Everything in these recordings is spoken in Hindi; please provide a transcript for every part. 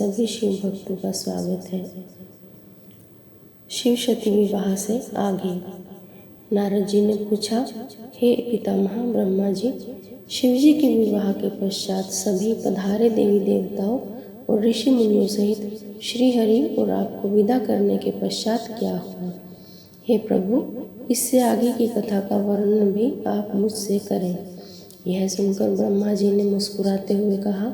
सभी शिव भक्तों का स्वागत है। शिव सती विवाह से आगे नारद जी ने पूछा, हे पितामह ब्रह्मा जी, शिव जी के विवाह के पश्चात सभी पधारे देवी देवताओं और ऋषि मुनियों सहित श्री हरि और आपको विदा करने के पश्चात क्या हुआ? हे प्रभु, इससे आगे की कथा का वर्णन भी आप मुझसे करें। यह सुनकर ब्रह्मा जी ने मुस्कुराते हुए कहा,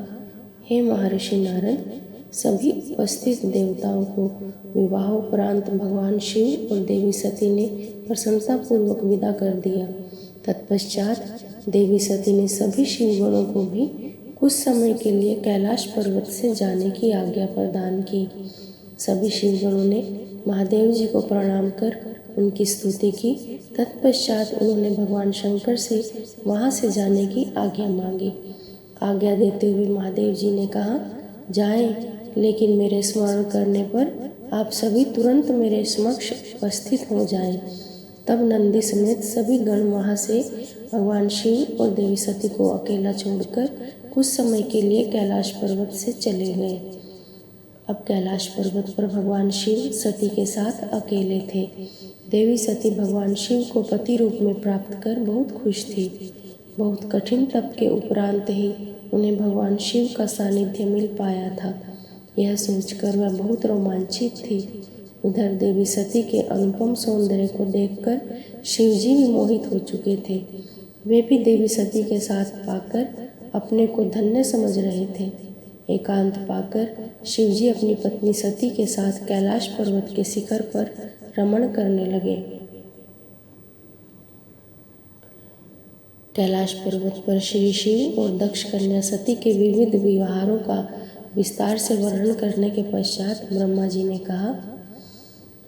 हे महर्षि नारद, सभी उपस्थित देवताओं को विवाहोपरांत भगवान शिव और देवी सती ने प्रसन्नतापूर्वक विदा कर दिया। तत्पश्चात देवी सती ने सभी शिवगणों को भी कुछ समय के लिए कैलाश पर्वत से जाने की आज्ञा प्रदान की। सभी शिवगणों ने महादेव जी को प्रणाम कर उनकी स्तुति की। तत्पश्चात उन्होंने भगवान शंकर से वहां से जाने की आज्ञा मांगी। आज्ञा देते हुए महादेव जी ने कहा, जाएं, लेकिन मेरे स्मरण करने पर आप सभी तुरंत मेरे समक्ष उपस्थित हो जाएं। तब नंदी समेत सभी गण वहां से भगवान शिव और देवी सती को अकेला छोड़कर कुछ समय के लिए कैलाश पर्वत से चले गए। अब कैलाश पर्वत पर भगवान शिव सती के साथ अकेले थे। देवी सती भगवान शिव को पति रूप में प्राप्त कर बहुत खुश थी। बहुत कठिन तप के उपरांत ही उन्हें भगवान शिव का सानिध्य मिल पाया था। यह सोचकर वह बहुत रोमांचित थी। उधर देवी सती के अनुपम सौंदर्य को देखकर शिवजी भी मोहित हो चुके थे। वे भी देवी सती के साथ पाकर अपने को धन्य समझ रहे थे। एकांत पाकर शिवजी अपनी पत्नी सती के साथ कैलाश पर्वत के शिखर पर रमण करने लगे। कैलाश पर्वत पर श्री शिव और दक्ष कन्या सती के विविध व्यवहारों का विस्तार से वर्णन करने के पश्चात ब्रह्मा जी ने कहा,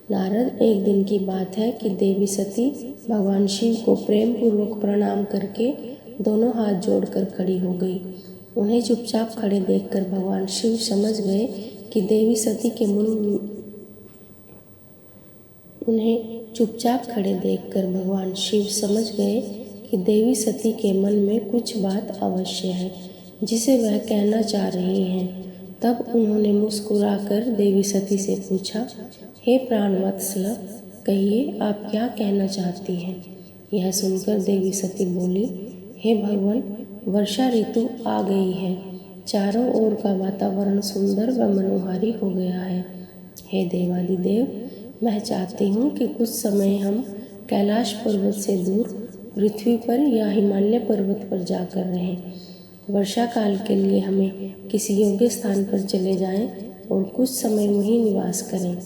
नारद, एक दिन की बात है कि देवी सती भगवान शिव को प्रेम पूर्वक प्रणाम करके दोनों हाथ जोड़कर खड़ी हो गई। उन्हें चुपचाप खड़े देखकर भगवान शिव समझ गए कि देवी सती के मन में कुछ बात अवश्य है जिसे वह कहना चाह रही हैं। तब उन्होंने मुस्कुराकर देवी सती से पूछा, हे प्राणवत्सल, कहिए आप क्या कहना चाहती हैं? यह सुनकर देवी सती बोली, हे भगवान, वर्षा ऋतु आ गई है। चारों ओर का वातावरण सुंदर व मनोहारी हो गया है। हे देवादिदेव, मैं चाहती हूँ कि कुछ समय हम कैलाश पर्वत से दूर पृथ्वी पर या हिमालय पर्वत पर जाकर रहें। वर्षा काल के लिए हमें किसी योग्य स्थान पर चले जाएं और कुछ समय वहीं निवास करें।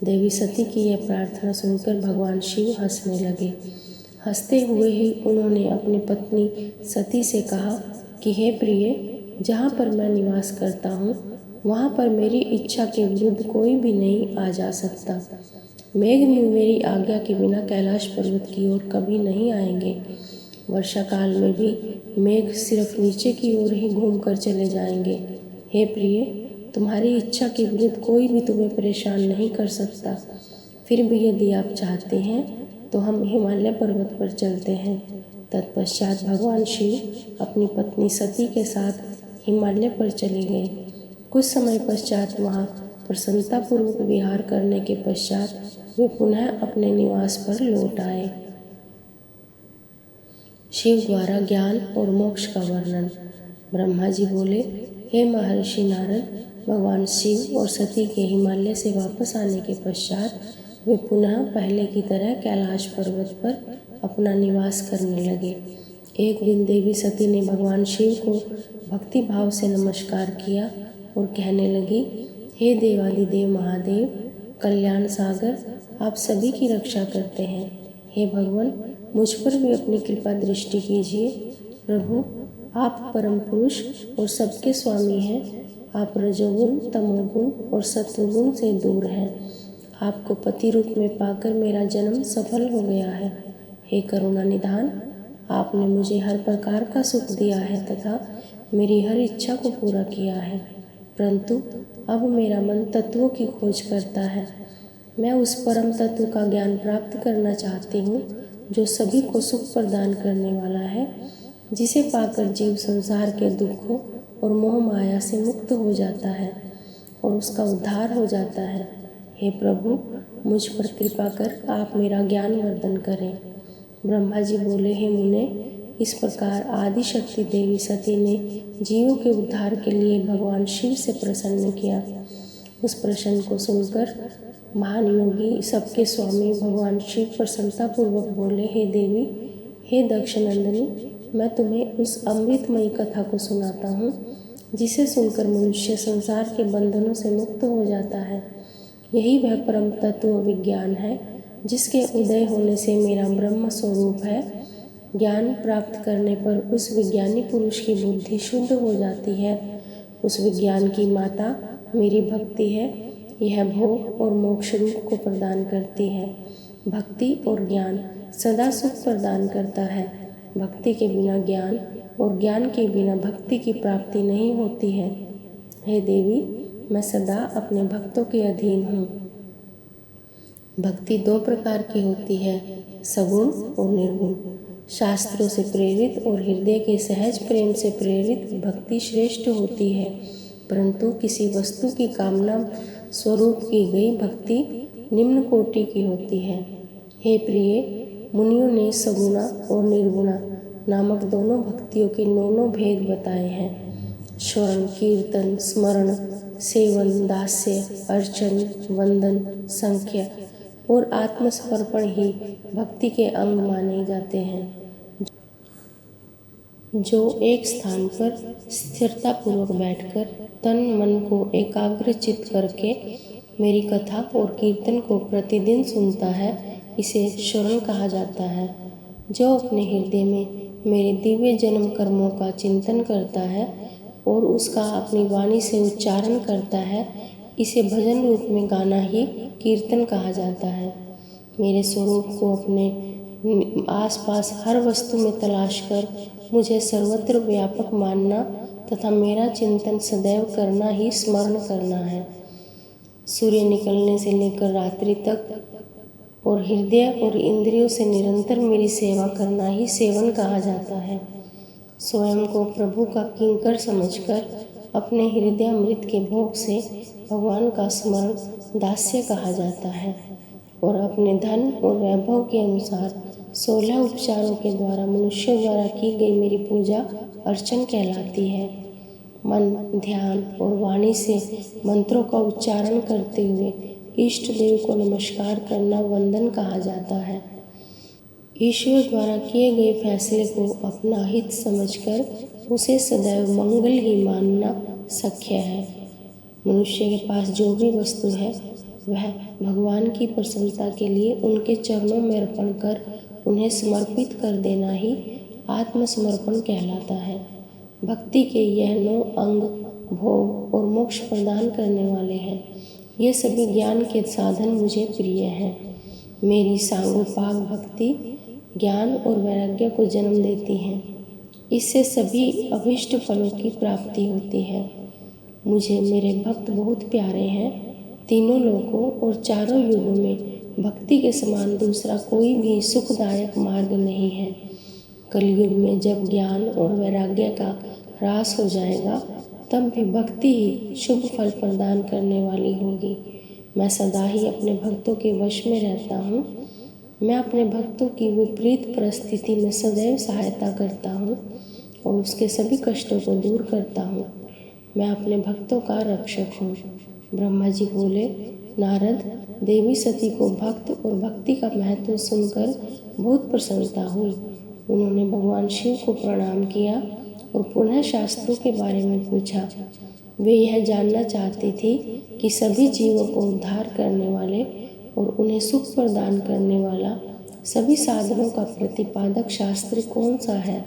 देवी सती की यह प्रार्थना सुनकर भगवान शिव हंसने लगे। हंसते हुए ही उन्होंने अपनी पत्नी सती से कहा कि हे प्रिय, जहाँ पर मैं निवास करता हूँ वहाँ पर मेरी इच्छा के विरुद्ध कोई भी नहीं आ जा सकता। मेघ भी मेरी आज्ञा के बिना कैलाश पर्वत की ओर कभी नहीं आएंगे। वर्षा काल में भी मेघ सिर्फ नीचे की ओर ही घूमकर चले जाएंगे। हे प्रिय, तुम्हारी इच्छा के विरुद्ध कोई भी तुम्हें परेशान नहीं कर सकता। फिर भी यदि आप चाहते हैं तो हम हिमालय पर्वत पर चलते हैं। तत्पश्चात भगवान शिव अपनी पत्नी सती के साथ हिमालय पर चले गए। कुछ समय पश्चात वहाँ प्रसन्नतापूर्वक विहार करने के पश्चात वे पुनः अपने निवास पर लौट आए। शिव द्वारा ज्ञान और मोक्ष का वर्णन। ब्रह्मा जी बोले, हे महर्षि नारद, भगवान शिव और सती के हिमालय से वापस आने के पश्चात वे पुनः पहले की तरह कैलाश पर्वत पर अपना निवास करने लगे। एक दिन देवी सती ने भगवान शिव को भक्ति भाव से नमस्कार किया और कहने लगी, हे देवादिदेव महादेव, कल्याण सागर, आप सभी की रक्षा करते हैं। हे भगवान, मुझ पर भी अपनी कृपा दृष्टि कीजिए। प्रभु, आप परम पुरुष और सबके स्वामी हैं। आप रजोगुण, तमोगुण और सत्वगुण से दूर हैं। आपको पति रूप में पाकर मेरा जन्म सफल हो गया है। हे करुणा निधान, आपने मुझे हर प्रकार का सुख दिया है तथा मेरी हर इच्छा को पूरा किया है, परंतु अब मेरा मन तत्वों की खोज करता है। मैं उस परम तत्व का ज्ञान प्राप्त करना चाहती हूँ जो सभी को सुख प्रदान करने वाला है, जिसे पाकर जीव संसार के दुखों और मोह माया से मुक्त हो जाता है। और उसका उद्धार हो जाता है। हे प्रभु, मुझ पर कृपा कर आप मेरा ज्ञान वर्धन करें। ब्रह्मा जी बोले, हे मुने, इस प्रकार आदि शक्ति देवी सती ने जीवों के उद्धार के लिए भगवान शिव से प्रसन्न किया। उस प्रश्न को सुनकर महान योगी, सबके स्वामी भगवान शिव प्रसन्नतापूर्वक बोले, हे देवी, हे दक्षनंदिनी, मैं तुम्हें उस अमृतमयी कथा को सुनाता हूँ जिसे सुनकर मनुष्य संसार के बंधनों से मुक्त हो जाता है। यही वह परम तत्व विज्ञान है जिसके उदय होने से मेरा ब्रह्म स्वरूप है। ज्ञान प्राप्त करने पर उस विज्ञानी पुरुष की बुद्धि शुद्ध हो जाती है। उस विज्ञान की माता मेरी भक्ति है। यह भोग और मोक्ष रूप को प्रदान करती है। भक्ति और ज्ञान सदा सुख प्रदान करता है। भक्ति के बिना ज्ञान और ज्ञान के बिना भक्ति की प्राप्ति नहीं होती है। हे देवी, मैं सदा अपने भक्तों के अधीन हूँ। भक्ति दो प्रकार की होती है, सगुण और निर्गुण। शास्त्रों से प्रेरित और हृदय के सहज प्रेम से प्रेरित भक्ति श्रेष्ठ होती है, परंतु किसी वस्तु की कामना स्वरूप की गई भक्ति निम्न कोटि की होती है। हे प्रिय, मुनियों ने सगुणा और निर्गुणा नामक दोनों भक्तियों के 9 भेद बताए हैं। श्रवण, कीर्तन, स्मरण, सेवन, दास्य, अर्चन, वंदन, संख्या और आत्मसमर्पण ही भक्ति के अंग माने जाते हैं। जो एक स्थान पर स्थिरतापूर्वक बैठकर तन मन को एकाग्रचित करके मेरी कथा और कीर्तन को प्रतिदिन सुनता है, इसे श्रवण कहा जाता है। जो अपने हृदय में मेरे दिव्य जन्म कर्मों का चिंतन करता है और उसका अपनी वाणी से उच्चारण करता है, इसे भजन रूप में गाना ही कीर्तन कहा जाता है। मेरे स्वरूप को अपने आसपास हर वस्तु में तलाश कर मुझे सर्वत्र व्यापक मानना तथा मेरा चिंतन सदैव करना ही स्मरण करना है। सूर्य निकलने से लेकर रात्रि तक और हृदय और इंद्रियों से निरंतर मेरी सेवा करना ही सेवन कहा जाता है। स्वयं को प्रभु का किंकर समझकर अपने हृदयामृत के भोग से भगवान का स्मरण दास्य कहा जाता है और अपने धन और वैभव के अनुसार 16 उपचारों के द्वारा मनुष्यों द्वारा की गई मेरी पूजा अर्चन कहलाती है। मन, ध्यान और वाणी से मंत्रों का उच्चारण करते हुए इष्ट देव को नमस्कार करना वंदन कहा जाता है। ईश्वर द्वारा किए गए फैसले को अपना हित समझकर उसे सदैव मंगल ही मानना सख्य है। मनुष्य के पास जो भी वस्तु है वह भगवान की प्रसन्नता के लिए उनके चरणों में अर्पण कर उन्हें समर्पित कर देना ही आत्मसमर्पण कहलाता है। भक्ति के यह 9 अंग भोग और मोक्ष प्रदान करने वाले हैं। ये सभी ज्ञान के साधन मुझे प्रिय हैं। मेरी सांगोपांग भक्ति ज्ञान और वैराग्य को जन्म देती है। इससे सभी अभीष्ट फलों की प्राप्ति होती है। मुझे मेरे भक्त बहुत प्यारे हैं। तीनों लोकों और चारों युगों में भक्ति के समान दूसरा कोई भी सुखदायक मार्ग नहीं है। कलयुग में जब ज्ञान और वैराग्य का ह्रास हो जाएगा, तब भी भक्ति ही शुभ फल प्रदान करने वाली होगी। मैं सदा ही अपने भक्तों के वश में रहता हूँ। मैं अपने भक्तों की विपरीत परिस्थिति में सदैव सहायता करता हूँ और उसके सभी कष्टों को दूर करता हूँ। मैं अपने भक्तों का रक्षक हूँ। ब्रह्मा जी बोले, नारद, देवी सती को भक्त और भक्ति का महत्व सुनकर बहुत प्रसन्नता हुई। उन्होंने भगवान शिव को प्रणाम किया और पुनः शास्त्रों के बारे में पूछा। वे यह जानना चाहती थी कि सभी जीवों को उद्धार करने वाले और उन्हें सुख प्रदान करने वाला सभी साधनों का प्रतिपादक शास्त्र कौन सा है।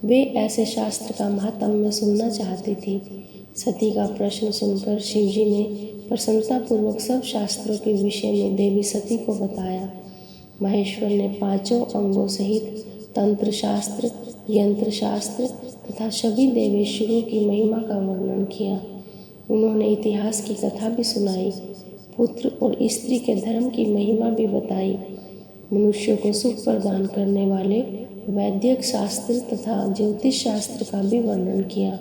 वे ऐसे शास्त्र का महात्म्य सुनना चाहती थी। सती का प्रश्न सुनकर शिवजी ने प्रसन्नतापूर्वक सब शास्त्रों के विषय में देवी सती को बताया। महेश्वर ने 5 अंगों सहित तंत्र शास्त्र, यंत्र शास्त्र तथा सभी देवेश्वरों की महिमा का वर्णन किया। उन्होंने इतिहास की कथा भी सुनाई, पुत्र और स्त्री के धर्म की महिमा भी बताई। मनुष्य को सुख प्रदान करने वाले वैदिक शास्त्र तथा ज्योतिष शास्त्र का भी वर्णन किया।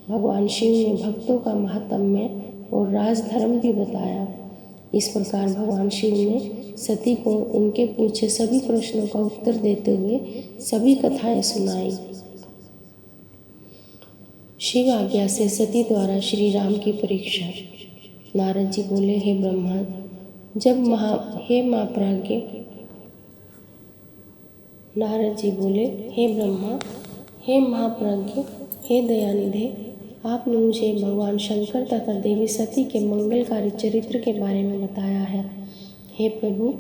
भगवान शिव ने भक्तों का महात्म्य और राजधर्म भी बताया। इस प्रकार भगवान शिव ने सती को उनके पूछे सभी प्रश्नों का उत्तर देते हुए सभी कथाएं सुनाई। शिव आज्ञा से सती द्वारा श्री राम की परीक्षा। नारद जी बोले, हे ब्रह्मा, हे महाप्राज्ञ, नारद जी बोले, हे ब्रह्मा, हे महाप्राज्ञ, हे दयानिधे, आपने मुझे भगवान शंकर तथा देवी सती के मंगलकारी चरित्र के बारे में बताया है। हे प्रभु,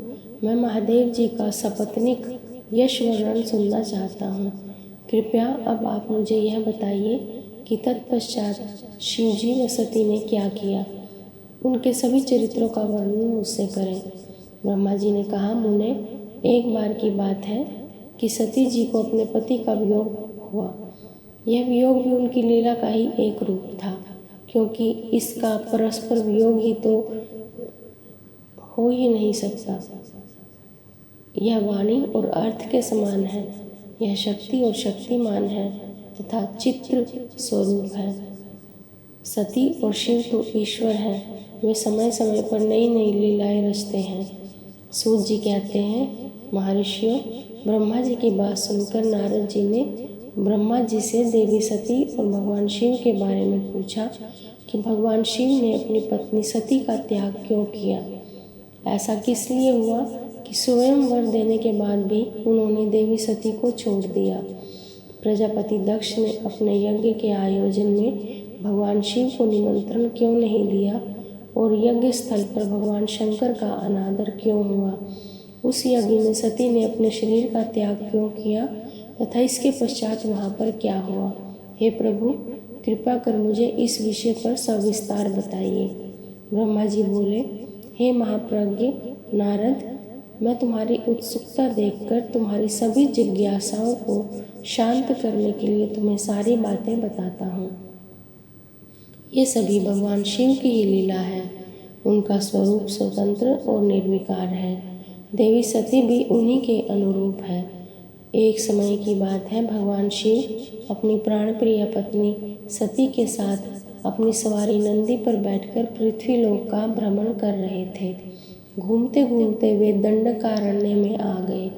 मैं महादेव जी का सपत्नीक यश वर्णन सुनना चाहता हूँ। कृपया अब आप मुझे यह बताइए कि तत्पश्चात शिवजी व सती ने क्या किया। उनके सभी चरित्रों का वर्णन मुझसे करें। ब्रह्मा जी ने कहा, मुने, एक बार की बात है कि सती जी को अपने पति का वियोग हुआ। यह वियोग भी उनकी लीला का ही एक रूप था, क्योंकि इसका परस्पर वियोग ही तो हो ही नहीं सकता। यह वाणी और अर्थ के समान है, यह शक्ति और शक्तिमान है तथा चित्र स्वरूप है। सती और शिव तो ईश्वर हैं, वे समय समय पर नई नई लीलाएं रचते हैं। सूत जी कहते हैं, महर्षियों, ब्रह्मा जी की बात सुनकर नारद जी ने ब्रह्मा जी से देवी सती और भगवान शिव के बारे में पूछा कि भगवान शिव ने अपनी पत्नी सती का त्याग क्यों किया। ऐसा किस लिए हुआ कि स्वयं वर देने के बाद भी उन्होंने देवी सती को छोड़ दिया। प्रजापति दक्ष ने अपने यज्ञ के आयोजन में भगवान शिव को निमंत्रण क्यों नहीं दिया और यज्ञ स्थल पर भगवान शंकर का अनादर क्यों हुआ। उस यज्ञ में सती ने अपने शरीर का त्याग क्यों किया तथा इसके पश्चात वहाँ पर क्या हुआ। हे प्रभु, कृपा कर मुझे इस विषय पर सविस्तार बताइए। ब्रह्मा जी बोले, हे महाप्रज्ञ नारद, मैं तुम्हारी उत्सुकता देखकर तुम्हारी सभी जिज्ञासाओं को शांत करने के लिए तुम्हें सारी बातें बताता हूँ। ये सभी भगवान शिव की ही लीला है। उनका स्वरूप स्वतंत्र और निर्विकार है। देवी सती भी उन्हीं के अनुरूप है। एक समय की बात है, भगवान शिव अपनी प्राणप्रिय पत्नी सती के साथ अपनी सवारी नंदी पर बैठकर पृथ्वी लोक का भ्रमण कर रहे थे। घूमते घूमते वे दंडकारण्य में आ गए।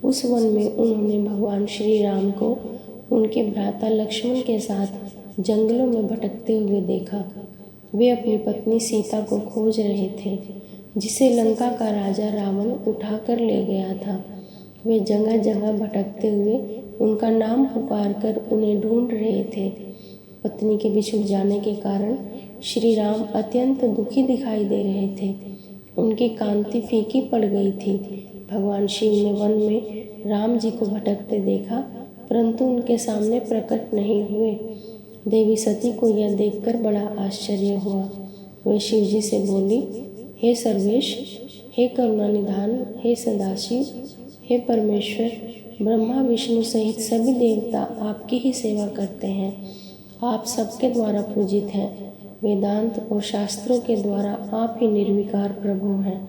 उस वन में उन्होंने भगवान श्री राम को उनके भ्राता लक्ष्मण के साथ जंगलों में भटकते हुए देखा। वे अपनी पत्नी सीता को खोज रहे थे, जिसे लंका का राजा रावण उठा कर ले गया था। वे जगह जगह भटकते हुए उनका नाम पुकार कर उन्हें ढूंढ रहे थे। पत्नी के बिछुड़ जाने के कारण श्री राम अत्यंत दुखी दिखाई दे रहे थे। उनकी कांति फीकी पड़ गई थी। भगवान शिव ने वन में राम जी को भटकते देखा, परंतु उनके सामने प्रकट नहीं हुए। देवी सती को यह देखकर बड़ा आश्चर्य हुआ। वे शिव जी से बोली, हे सर्वेश, हे करुणानिधान, हे सदाशिव, हे परमेश्वर, ब्रह्मा विष्णु सहित सभी देवता आपकी ही सेवा करते हैं। आप सबके द्वारा पूजित हैं। वेदांत और शास्त्रों के द्वारा आप ही निर्विकार प्रभु हैं।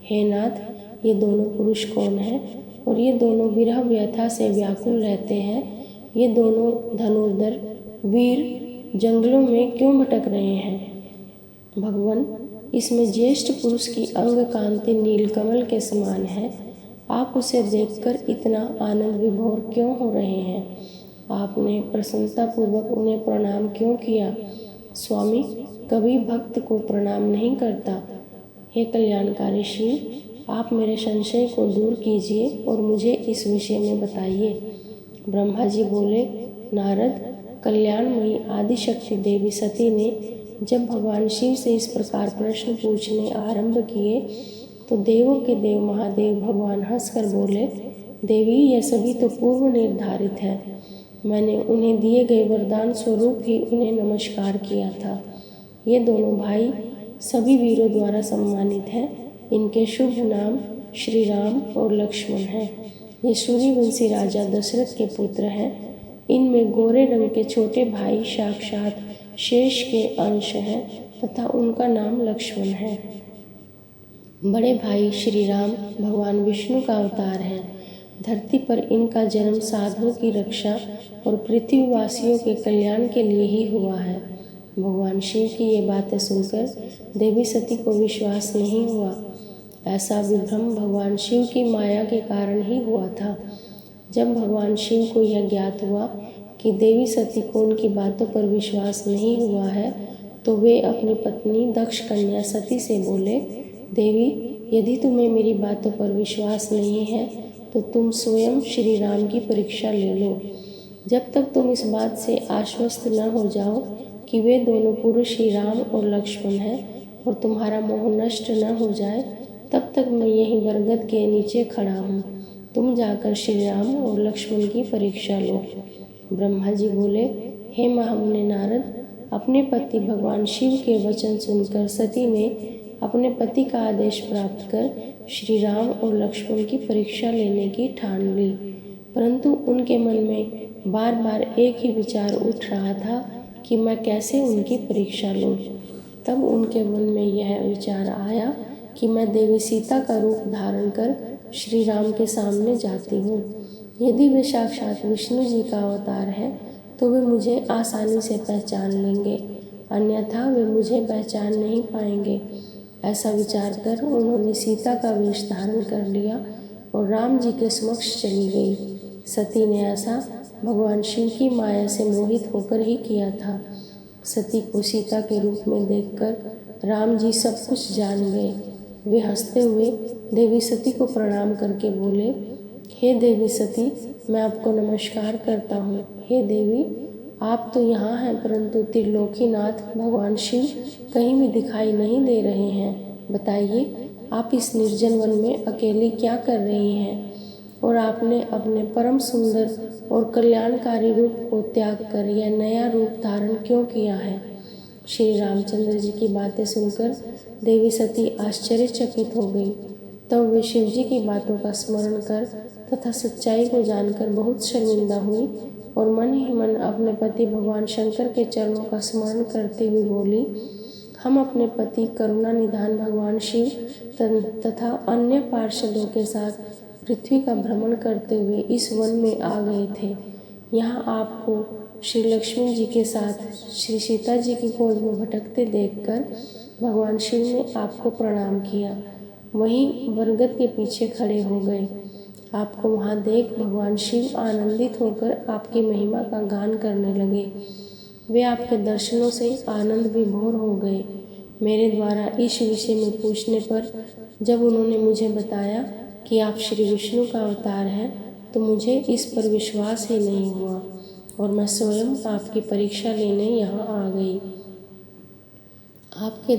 हे नाथ, ये दोनों पुरुष कौन हैं और ये दोनों विरह व्यथा से व्याकुल रहते हैं। ये दोनों धनुर्धर वीर जंगलों में क्यों भटक रहे हैं। भगवान, इसमें ज्येष्ठ पुरुष की अंग कांति नीलकमल के समान है। आप उसे देखकर इतना आनंद विभोर क्यों हो रहे हैं। आपने प्रसन्नतापूर्वक उन्हें प्रणाम क्यों किया। स्वामी, कभी भक्त को प्रणाम नहीं करता। हे कल्याणकारी शिव, आप मेरे संशय को दूर कीजिए और मुझे इस विषय में बताइए। ब्रह्मा जी बोले, नारद, कल्याणमयी आदिशक्ति देवी सती ने जब भगवान शिव से इस प्रकार प्रश्न पूछने आरंभ किए तो देवों के देव महादेव भगवान हंसकर बोले, देवी, यह सभी तो पूर्व निर्धारित है। मैंने उन्हें दिए गए वरदान स्वरूप ही उन्हें नमस्कार किया था। ये दोनों भाई सभी वीरों द्वारा सम्मानित हैं। इनके शुभ नाम श्री राम और लक्ष्मण हैं। ये सूर्यवंशी राजा दशरथ के पुत्र हैं। इनमें गोरे रंग के छोटे भाई साक्षात शेष के अंश हैं तथा उनका नाम लक्ष्मण है। बड़े भाई श्री राम भगवान विष्णु का अवतार हैं। धरती पर इनका जन्म साधुओं की रक्षा और पृथ्वीवासियों के कल्याण के लिए ही हुआ है। भगवान शिव की ये बातें सुनकर देवी सती को विश्वास नहीं हुआ। ऐसा विभ्रम भगवान शिव की माया के कारण ही हुआ था। जब भगवान शिव को यह ज्ञात हुआ कि देवी सती को उनकी बातों पर विश्वास नहीं हुआ है, तो वे अपनी पत्नी दक्ष कन्या सती से बोले, देवी, यदि तुम्हें मेरी बातों पर विश्वास नहीं है तो तुम स्वयं श्री राम की परीक्षा ले लो। जब तक तुम इस बात से आश्वस्त न हो जाओ कि वे दोनों पुरुष श्री राम और लक्ष्मण हैं और तुम्हारा मोह नष्ट न हो जाए, तब तक मैं यहीं बरगद के नीचे खड़ा हूँ। तुम जाकर श्री राम और लक्ष्मण की परीक्षा लो। ब्रह्मा जी बोले, हे महामुनि नारद, अपने पति भगवान शिव के वचन सुनकर सती ने अपने पति का आदेश प्राप्त कर श्री राम और लक्ष्मण की परीक्षा लेने की ठान ली। परंतु उनके मन में बार बार एक ही विचार उठ रहा था कि मैं कैसे उनकी परीक्षा लूं। तब उनके मन में यह विचार आया कि मैं देवी सीता का रूप धारण कर श्री राम के सामने जाती हूँ। यदि वे साक्षात विष्णु जी का अवतार है तो वे मुझे आसानी से पहचान लेंगे, अन्यथा वे मुझे पहचान नहीं पाएंगे। ऐसा विचार कर उन्होंने सीता का वेश धारण कर लिया और राम जी के समक्ष चली गई। सती ने ऐसा भगवान शिव की माया से मोहित होकर ही किया था। सती को सीता के रूप में देखकर राम जी सब कुछ जान गए। वे हंसते हुए देवी सती को प्रणाम करके बोले, हे देवी सती, मैं आपको नमस्कार करता हूँ। हे देवी, आप तो यहाँ हैं, परंतु त्रिलोकीनाथ भगवान शिव कहीं भी दिखाई नहीं दे रहे हैं। बताइए, आप इस निर्जन वन में अकेली क्या कर रही हैं? और आपने अपने परम सुंदर और कल्याणकारी रूप को त्याग कर यह नया रूप धारण क्यों किया है? श्री रामचंद्र जी की बातें सुनकर देवी सती आश्चर्यचकित हो गई। तब वे शिव जी की बातों का स्मरण कर तथा सच्चाई को जानकर बहुत शर्मिंदा हुई और मन ही मन अपने पति भगवान शंकर के चरणों का स्मरण करते हुए बोली, हम अपने पति करुणा निधान भगवान शिव तथा अन्य पार्षदों के साथ पृथ्वी का भ्रमण करते हुए इस वन में आ गए थे। यहाँ आपको श्री लक्ष्मण जी के साथ श्री सीता जी की खोज में भटकते देखकर भगवान शिव ने आपको प्रणाम किया। वहीं बरगद के पीछे खड़े हो गए। आपको वहाँ देख भगवान शिव आनंदित होकर आपकी महिमा का गान करने लगे। वे आपके दर्शनों से आनंद विभोर हो गए। मेरे द्वारा इस विषय में पूछने पर जब उन्होंने मुझे बताया कि आप श्री विष्णु का अवतार हैं, तो मुझे इस पर विश्वास ही नहीं हुआ और मैं स्वयं आपकी परीक्षा लेने यहाँ आ गई। आपके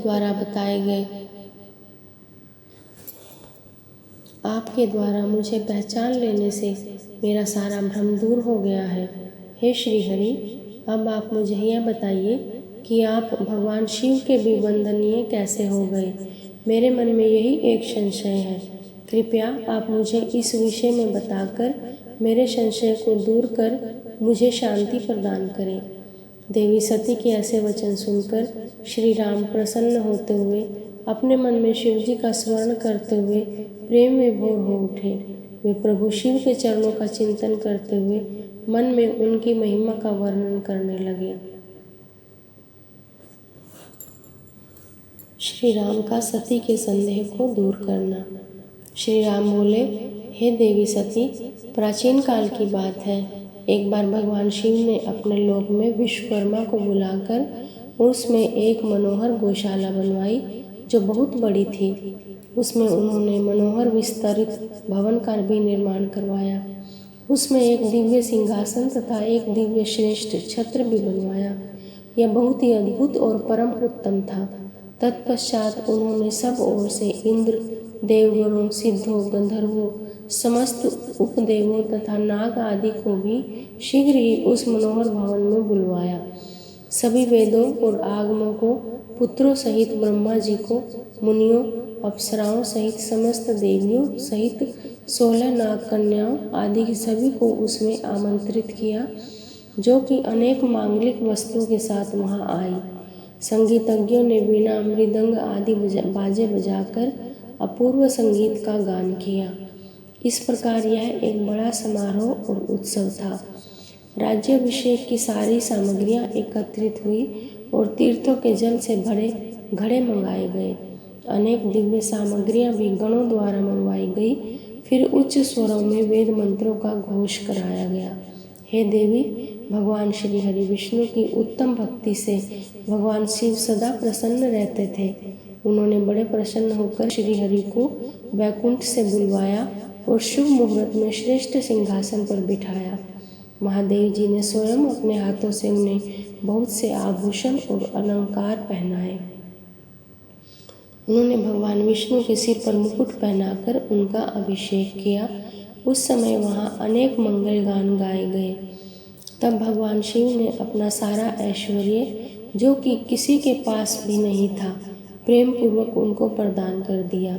द्वारा मुझे पहचान लेने से मेरा सारा भ्रम दूर हो गया है। हे श्री हरि, अब आप मुझे यह बताइए कि आप भगवान शिव के भी वंदनीय कैसे हो गए? मेरे मन में यही एक संशय है। कृपया आप मुझे इस विषय में बताकर मेरे संशय को दूर कर मुझे शांति प्रदान करें। देवी सती के ऐसे वचन सुनकर श्री राम प्रसन्न होते हुए अपने मन में शिव जी का स्मरण करते हुए प्रेम विभोर हो उठे। वे प्रभु शिव के चरणों का चिंतन करते हुए मन में उनकी महिमा का वर्णन करने लगे। श्री राम का सती के संदेह को दूर करना। श्री राम बोले, हे देवी सती, प्राचीन काल की बात है। एक बार भगवान शिव ने अपने लोक में विश्वकर्मा को बुलाकर उसमें एक मनोहर गौशाला बनवाई जो बहुत बड़ी थी। उसमें उन्होंने मनोहर विस्तरित भवन का भी निर्माण करवाया। उसमें एक दिव्य सिंहासन तथा एक दिव्य श्रेष्ठ छत्र भी बनवाया। यह बहुत ही अद्भुत और परम उत्तम था। तत्पश्चात उन्होंने सब ओर से इंद्र, देवगणों, सिद्धों, गंधर्वों, समस्त उपदेवों तथा नाग आदि को भी शीघ्र ही उस मनोहर भवन में बुलवाया। सभी वेदों और आगमों को पुत्रों सहित ब्रह्मा जी को, मुनियों, अप्सराओं सहित समस्त देवियों सहित 16 नाग कन्याओं आदि सभी को उसमें आमंत्रित किया, जो कि अनेक मांगलिक वस्तुओं के साथ वहां आई। संगीतज्ञों ने वीणा, मृदंग आदि बाजे बजाकर अपूर्व संगीत का गान किया। इस प्रकार यह एक बड़ा समारोह और उत्सव था। राज्याभिषेक की सारी सामग्रियां एकत्रित हुई और तीर्थों के जल से भरे घड़े मंगाए गए। अनेक दिव्य सामग्रियां भी गणों द्वारा मंगवाई गई। फिर उच्च स्वरों में वेद मंत्रों का घोष कराया गया। हे देवी, भगवान श्री हरि विष्णु की उत्तम भक्ति से भगवान शिव सदा प्रसन्न रहते थे। उन्होंने बड़े प्रसन्न होकर श्री हरि को वैकुंठ से बुलवाया और शुभ मुहूर्त में श्रेष्ठ सिंहासन पर बिठाया। महादेव जी ने स्वयं अपने हाथों से उन्हें बहुत से आभूषण और अलंकार पहनाए। उन्होंने भगवान विष्णु के सिर पर मुकुट पहनाकर उनका अभिषेक किया। उस समय वहाँ अनेक मंगल गान गाए गए। तब भगवान शिव ने अपना सारा ऐश्वर्य, जो कि किसी के पास भी नहीं था, प्रेम पूर्वक उनको प्रदान कर दिया।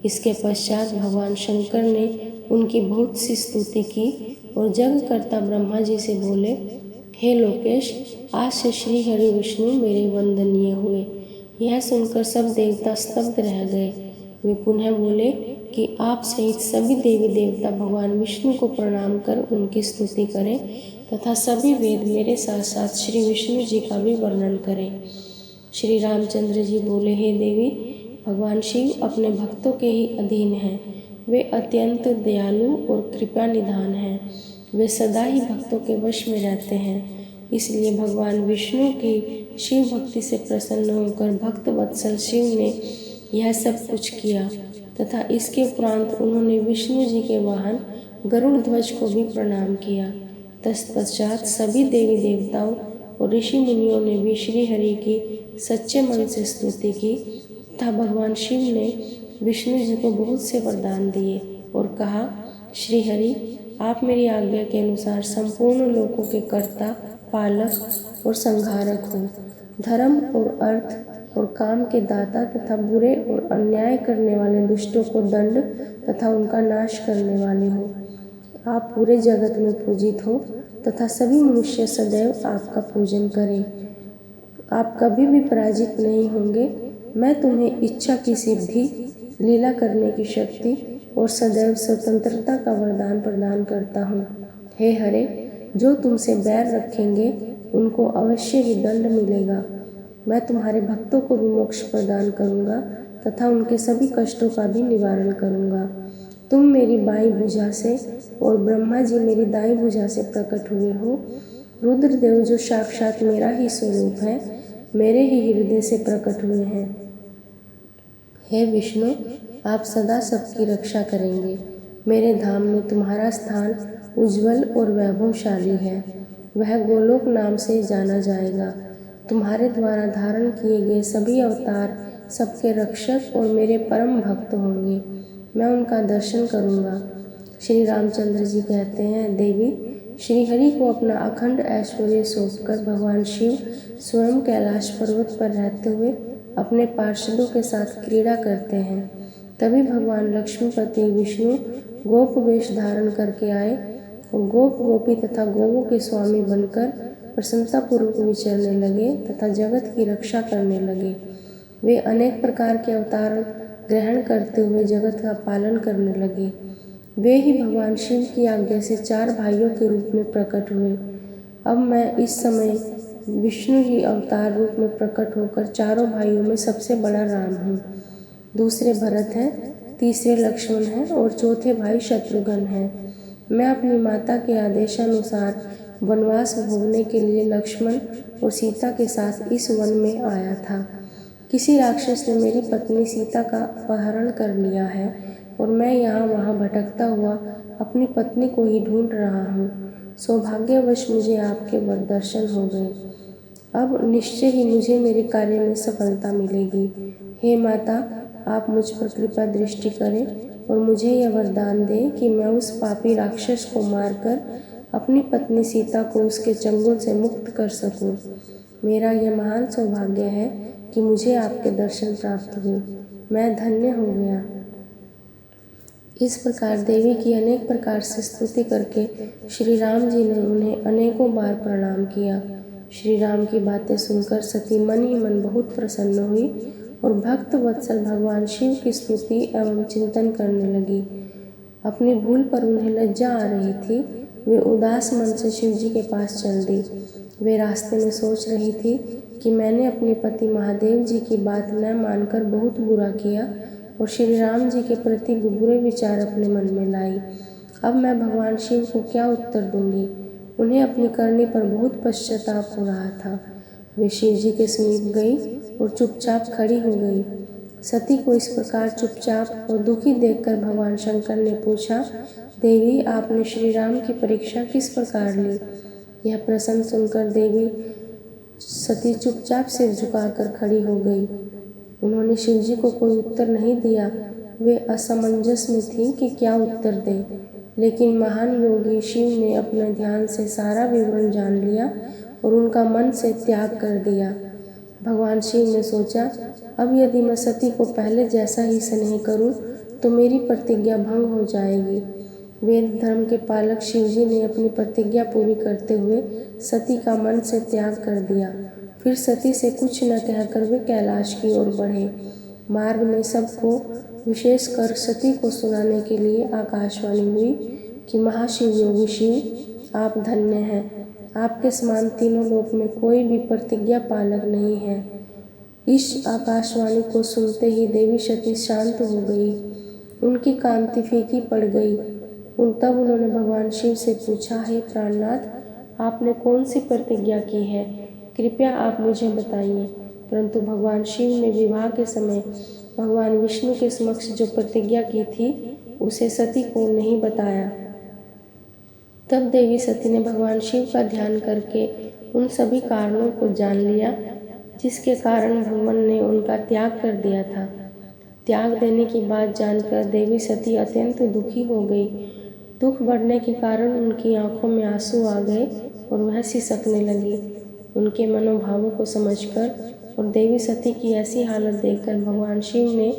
इसके पश्चात भगवान शंकर ने उनकी बहुत सी स्तुति की और जगकर्ता ब्रह्मा जी से बोले, हे लोकेश, आज से श्री हरि विष्णु मेरे वंदनीय हुए। यह सुनकर सब देवता स्तब्ध रह गए। वे पुनः बोले कि आप सहित सभी देवी देवता भगवान विष्णु को प्रणाम कर उनकी स्तुति करें तथा सभी वेद मेरे साथ साथ श्री विष्णु जी का भी वर्णन करें। श्री रामचंद्र जी बोले, हे देवी, भगवान शिव अपने भक्तों के ही अधीन हैं। वे अत्यंत दयालु और कृपा निधान हैं। वे सदा ही भक्तों के वश में रहते हैं। इसलिए भगवान विष्णु की शिव भक्ति से प्रसन्न होकर भक्त वत्सल शिव ने यह सब कुछ किया तथा इसके उपरांत उन्होंने विष्णु जी के वाहन गरुड़ ध्वज को भी प्रणाम किया। तत्पश्चात सभी देवी देवताओं और ऋषि मुनियों ने भी श्री हरि की सच्चे मन से स्तुति की तथा भगवान शिव ने विष्णु जी को बहुत से वरदान दिए और कहा, श्री हरि, आप मेरी आज्ञा के अनुसार संपूर्ण लोकों के कर्ता, पालक और संहारक हो। धर्म और अर्थ और काम के दाता तथा बुरे और अन्याय करने वाले दुष्टों को दंड तथा उनका नाश करने वाले हो। आप पूरे जगत में पूजित हो तथा सभी मनुष्य सदैव आपका पूजन करें। आप कभी भी पराजित नहीं होंगे। मैं तुम्हें इच्छा की सिद्धि, लीला करने की शक्ति और सदैव स्वतंत्रता का वरदान प्रदान करता हूँ। हे हरे, जो तुमसे बैर रखेंगे उनको अवश्य ही दंड मिलेगा। मैं तुम्हारे भक्तों को भी मोक्ष प्रदान करूँगा तथा उनके सभी कष्टों का भी निवारण करूँगा। तुम मेरी बाईं भुजा से और ब्रह्मा जी मेरी दाईं भुजा से प्रकट हुए हो। रुद्रदेव, जो साक्षात मेरा ही स्वरूप है, मेरे ही हृदय से प्रकट हुए हैं। हे विष्णु, आप सदा सबकी रक्षा करेंगे। मेरे धाम में तुम्हारा स्थान उज्जवल और वैभवशाली है। वह गोलोक नाम से जाना जाएगा। तुम्हारे द्वारा धारण किए गए सभी अवतार सबके रक्षक और मेरे परम भक्त होंगे। मैं उनका दर्शन करूंगा। श्री रामचंद्र जी कहते हैं, देवी, श्री हरि को अपना अखंड ऐश्वर्य सौंपकर भगवान शिव स्वयं कैलाश पर्वत पर रहते हुए अपने पार्षदों के साथ क्रीड़ा करते हैं। तभी भगवान लक्ष्मीपति विष्णु गोप वेश धारण करके आए और गोप गोपी तथा गोवों के स्वामी बनकर प्रसन्नतापूर्वक विचरने लगे तथा जगत की रक्षा करने लगे। वे अनेक प्रकार के अवतार ग्रहण करते हुए जगत का पालन करने लगे। वे ही भगवान शिव की आज्ञा से 4 भाइयों के रूप में प्रकट हुए। अब मैं इस समय विष्णु ही अवतार रूप में प्रकट होकर चारों भाइयों में सबसे बड़ा राम हूँ। दूसरे भरत हैं, तीसरे लक्ष्मण हैं और चौथे भाई शत्रुघ्न हैं। मैं अपनी माता के आदेशानुसार वनवास भोगने के लिए लक्ष्मण और सीता के साथ इस वन में आया था। किसी राक्षस ने मेरी पत्नी सीता का अपहरण कर लिया है और मैं यहाँ वहाँ भटकता हुआ अपनी पत्नी को ही ढूंढ रहा हूँ। सौभाग्यवश मुझे आपके दर्शन हो गए। अब निश्चय ही मुझे मेरे कार्य में सफलता मिलेगी। हे माता, आप मुझ पर कृपा दृष्टि करें और मुझे यह वरदान दें कि मैं उस पापी राक्षस को मारकर अपनी पत्नी सीता को उसके चंगुल से मुक्त कर सकूं। मेरा यह महान सौभाग्य है कि मुझे आपके दर्शन प्राप्त हुए। मैं धन्य हो गया। इस प्रकार देवी की अनेक प्रकार से स्तुति करके श्री राम जी ने उन्हें अनेकों बार प्रणाम किया। श्री राम की बातें सुनकर सती मन ही मन बहुत प्रसन्न हुई और भक्त वत्सल भगवान शिव की स्तुति एवं चिंतन करने लगी। अपनी भूल पर उन्हें लज्जा आ रही थी। वे उदास मन से शिव जी के पास चल दी। वे रास्ते में सोच रही थी कि मैंने अपने पति महादेव जी की बात न मानकर बहुत बुरा किया और श्री राम जी के प्रति बुरे विचार अपने मन में लाई। अब मैं भगवान शिव को क्या उत्तर दूंगी। उन्हें अपनी करनी पर बहुत पश्चाताप हो रहा था। वे शिव जी के समीप गई और चुपचाप खड़ी हो गई। सती को इस प्रकार चुपचाप और दुखी देखकर भगवान शंकर ने पूछा, देवी, आपने श्री राम की परीक्षा किस प्रकार ली? यह प्रश्न सुनकर देवी सती चुपचाप सिर झुकाकर खड़ी हो गई। उन्होंने शिव जी को कोई उत्तर नहीं दिया। वे असमंजस में थी कि क्या उत्तर दें, लेकिन महान योगी शिव ने अपने ध्यान से सारा विवरण जान लिया और उनका मन से त्याग कर दिया। भगवान शिव ने सोचा, अब यदि मैं सती को पहले जैसा ही स्नेह करूं तो मेरी प्रतिज्ञा भंग हो जाएगी। वेद धर्म के पालक शिव जी ने अपनी प्रतिज्ञा पूरी करते हुए सती का मन से त्याग कर दिया। फिर सती से कुछ न कहकर वे कैलाश की ओर बढ़े। मार्ग में सबको, विशेषकर सती को सुनाने के लिए आकाशवाणी हुई कि महाशिव योगी शिव, आप धन्य हैं। आपके समान तीनों लोक में कोई भी प्रतिज्ञा पालक नहीं है। इस आकाशवाणी को सुनते ही देवी सती शांत हो गई। उनकी कांति फीकी पड़ गई। तब उन्होंने भगवान शिव से पूछा, हे प्राणनाथ, आपने कौन सी प्रतिज्ञा की है? कृपया आप मुझे बताइए। परंतु भगवान शिव ने विवाह के समय भगवान विष्णु के समक्ष जो प्रतिज्ञा की थी उसे सती को नहीं बताया। तब देवी सती ने भगवान शिव का ध्यान करके उन सभी कारणों को जान लिया जिसके कारण भगवान ने उनका त्याग कर दिया था। त्याग देने की बात जानकर देवी सती अत्यंत दुखी हो गई। दुख बढ़ने के कारण उनकी आंखों में आंसू आ गए और वह सिसकने लगी। उनके मनोभावों को समझकर और देवी सती की ऐसी हालत देखकर भगवान शिव ने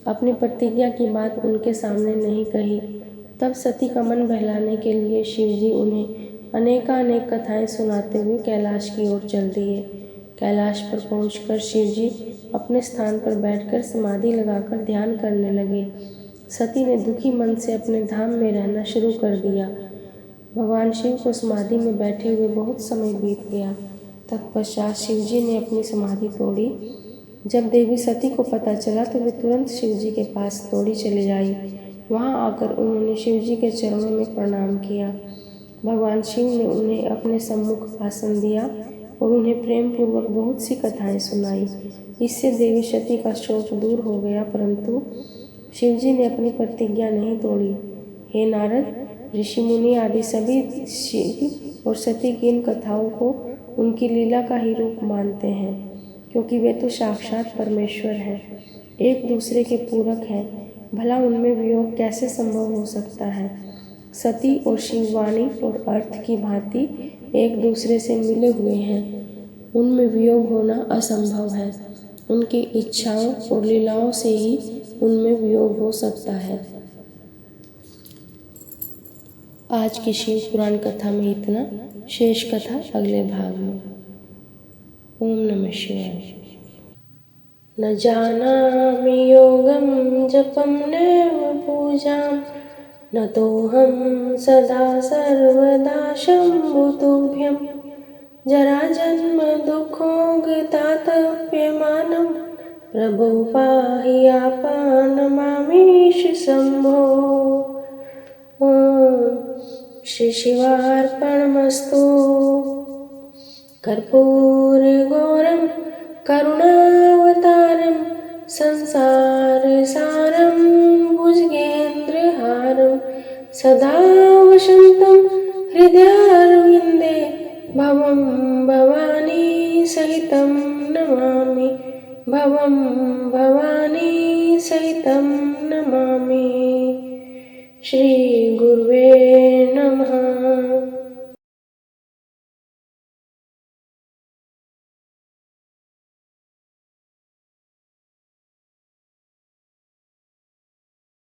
अपनी प्रतिज्ञा की बात उनके सामने नहीं कही। तब सती का मन बहलाने के लिए शिव जी उन्हें अनेकानेक कथाएं सुनाते हुए कैलाश की ओर चल दिए। कैलाश पर पहुंचकर शिव जी अपने स्थान पर बैठकर समाधि लगाकर ध्यान करने लगे। सती ने दुखी मन से अपने धाम में रहना शुरू कर दिया। भगवान शिव को समाधि में बैठे हुए बहुत समय बीत गया। तत्पश्चात शिव जी ने अपनी समाधि तोड़ी। जब देवी सती को पता चला तो वे तुरंत शिव जी के पास दौड़ी चली आई। वहां आकर उन्होंने शिव जी के चरणों में प्रणाम किया। भगवान शिव ने उन्हें अपने सम्मुख आसन दिया और उन्हें प्रेम पूर्वक बहुत सी कथाएं सुनाई। इससे देवी सती का शोक दूर हो गया, परंतु शिव जी ने अपनी प्रतिज्ञा नहीं तोड़ी। हे नारद, ऋषि मुनि आदि सभी शिव और सती की इन कथाओं को उनकी लीला का ही रूप मानते हैं, क्योंकि वे तो साक्षात परमेश्वर हैं, एक दूसरे के पूरक हैं। भला उनमें वियोग कैसे संभव हो सकता है? सती और शिव वाणी और अर्थ की भांति एक दूसरे से मिले हुए हैं। उनमें वियोग होना असंभव है। उनकी इच्छाओं और लीलाओं से ही उनमें वियोग हो सकता है। आज की शिव पुराण कथा में इतना। शेष कथा अगले भाग में। ओम नमः शिवाय। न जानामि योगं जपं नैव पूजां, न तोऽहं सदा सर्वदा शम्भुतुभ्यं। जराजन्म दुःखोऽगतातप्यमानं, प्रभो पाहि आपन्नमामीश शम्भो। श्री शिवार्पणमस्तु। कर्पूरगौरं करुणावतारं संसारसारं भुजगेन्द्रहारं सदा वसन्तं हृदयारविन्दे भवं भवानी सहितं नमामि। भवं भवानी सहितं नमामि। श्री गुरुवे